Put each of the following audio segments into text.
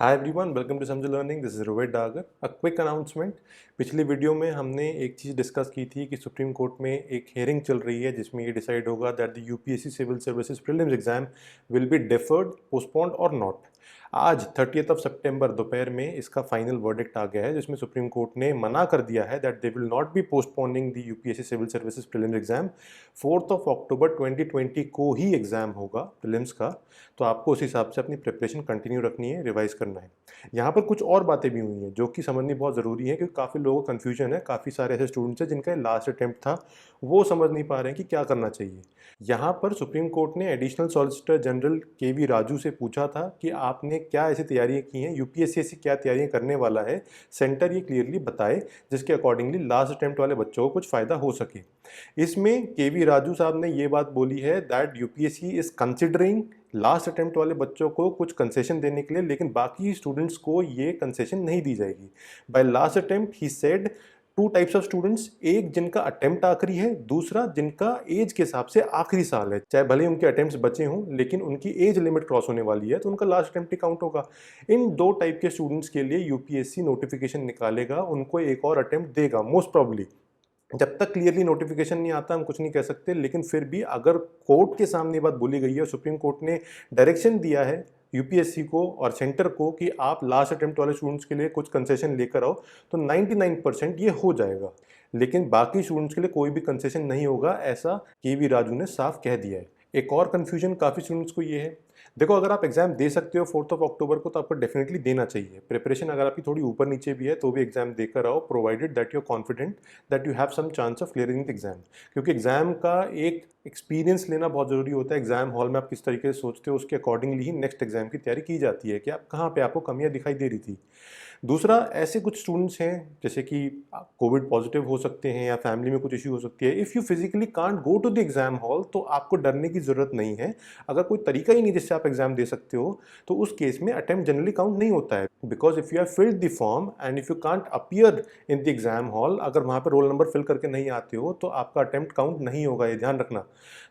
Hi everyone, welcome to समझ learning. This is Rohit Dagar. A quick announcement. पिछली video में हमने एक चीज़ डिस्कस की थी कि सुप्रीम कोर्ट में एक हियरिंग चल रही है जिसमें ये डिसाइड होगा that the UPSC civil services prelims exam will be deferred, postponed और नॉट। आज 30 सितंबर दोपहर में इसका फाइनल वर्डिक्ट आ गया है जिसमें सुप्रीम कोर्ट ने मना कर दिया है that they will not be postponing the UPSC civil services prelims exam. 4 अक्टूबर 2020 को ही एग्जाम होगा प्रीलिम्स का। तो आपको उस हिसाब से अपनी प्रिपरेशन कंटिन्यू रखनी है, रिवाइज करना है। यहाँ पर कुछ और बातें भी हुई हैं जो कि समझनी बहुत ज़रूरी है क्योंकि काफ़ी लोगों को कन्फ्यूजन है। काफ़ी सारे ऐसे स्टूडेंट्स हैं जिनका लास्ट अटेम्प्ट था, वो समझ नहीं पा रहे हैं कि क्या करना चाहिए। यहाँ पर सुप्रीम कोर्ट ने additional solicitor general KV. Raju से पूछा था कि आपने क्या ऐसी तैयारियां की हैं, यूपीएससी से क्या तैयारियां करने वाला है, सेंटर ये क्लियरली बताए जिसके अकॉर्डिंगली लास्ट अटेम्प्ट वाले बच्चों को कुछ फ़ायदा हो सके। इसमें के.वी. राजू साहब ने ये बात बोली है that UPSC is considering last attempt वाले बच्चों को कुछ कंसेशन देने के लिए, लेकिन बाकी स्टूडेंट्स को ये कंसेशन नहीं दी जाएगी। By last attempt he said two types of students, एक जिनका अटेम्प्ट आखिरी है, दूसरा जिनका एज के हिसाब से आखिरी साल है। चाहे भले ही उनके अटेम्प्ट्स बचे हों लेकिन उनकी एज लिमिट क्रॉस होने वाली है तो उनका लास्ट अटेम्प्ट ही काउंट होगा। इन दो टाइप के स्टूडेंट्स के लिए यूपीएससी नोटिफिकेशन निकालेगा, उनको एक और अटेम्प्ट देगा मोस्ट प्रॉब्ली। जब तक क्लियरली नोटिफिकेशन नहीं आता हम कुछ नहीं कह सकते, लेकिन फिर भी अगर कोर्ट के सामने ये बात बोली गई है और सुप्रीम कोर्ट ने डायरेक्शन दिया है यूपीएससी को और सेंटर को कि आप लास्ट अटेम्प्ट वाले स्टूडेंट्स के लिए कुछ कंसेशन लेकर आओ, तो 99% ये हो जाएगा। लेकिन बाकी स्टूडेंट्स के लिए कोई भी कंसेशन नहीं होगा, ऐसा के.वी. राजू ने साफ कह दिया है। एक और कन्फ्यूजन काफ़ी स्टूडेंट्स को ये है, देखो अगर आप एग्जाम दे सकते हो 4 अक्टूबर को तो आपको डेफिनेटली देना चाहिए। प्रिपरेशन अगर आपकी थोड़ी ऊपर नीचे भी है तो भी एग्जाम देकर आओ, provided that you are confident that you have some chance of clearing the exam. क्योंकि एग्जाम का एक एक्सपीरियंस लेना बहुत ज़रूरी होता है। एग्जाम हॉल में आप किस तरीके से सोचते हो उसके अकॉर्डिंगली ही नेक्स्ट एग्जाम की तैयारी की जाती है कि आप कहाँ पे आपको कमियाँ दिखाई दे रही थी। दूसरा, ऐसे कुछ स्टूडेंट्स हैं जैसे कि कोविड पॉजिटिव हो सकते हैं या फैमिली में कुछ इश्यू हो सकती है। If you physically can't go to the exam hall तो आपको डरने की ज़रूरत नहीं है। अगर कोई तरीका ही नहीं जिससे आप एग्जाम दे सकते हो तो उस केस में अटेम्प्ट जनरली काउंट नहीं होता है, because if you have filled the form and if you can't appear in the exam hall, अगर वहाँ पर रोल नंबर फिल करके नहीं आते हो तो आपका अटेम्प्ट काउंट नहीं होगा, ये ध्यान रखना।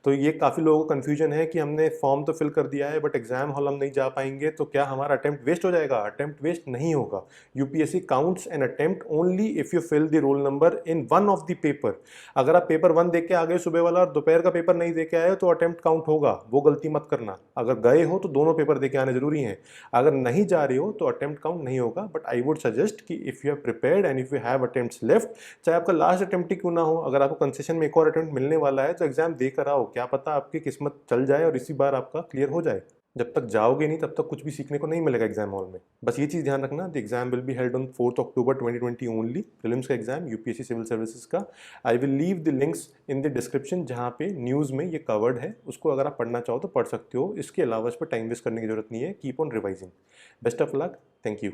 तो ये काफ़ी लोगों को कन्फ्यूजन है कि हमने फॉर्म तो फिल कर दिया है बट एग्जाम हॉल हम नहीं जा पाएंगे तो क्या हमारा अटेम्प्ट वेस्ट हो जाएगा? अटेम्प्ट वेस्ट नहीं होगा। UPSC counts an attempt only if you fill the roll number in one of the paper. अगर आप पेपर 1 देख के आ गए सुबह वाला और दोपहर का पेपर नहीं देके आए हो तो अटेम्प्ट काउंट होगा, वो गलती मत करना। अगर गए हो तो दोनों पेपर देके आने जरूरी हैं। अगर नहीं जा रहे हो तो अटेम्प्ट काउंट नहीं होगा। बट आई वुड सजेस्ट कि if you have prepared and if you have attempts left, चाहे आपका लास्ट अटेम्प्ट ही क्यों ना हो, अगर आपको कंसेशन में एक और अटेम्प्ट मिलने वाला है तो एग्जाम देकर आओ। क्या पता आपकी किस्मत चल जाए और इसी बार आपका क्लियर हो जाए। जब तक जाओगे नहीं तब तक कुछ भी सीखने को नहीं मिलेगा एग्जाम हॉल में। बस ये चीज़ ध्यान रखना, the exam will be held on 4 अक्टूबर 2020 ओनली। प्रीलिम्स का एग्जाम यूपीएससी सिविल सर्विसेज का। I will leave the links in the description जहाँ पे न्यूज़ में ये कवर्ड है, उसको अगर आप पढ़ना चाहो तो पढ़ सकते हो। इसके अलावा इस पर टाइम वेस्ट करने की जरूरत नहीं है। Keep on revising. Best of luck. Thank you.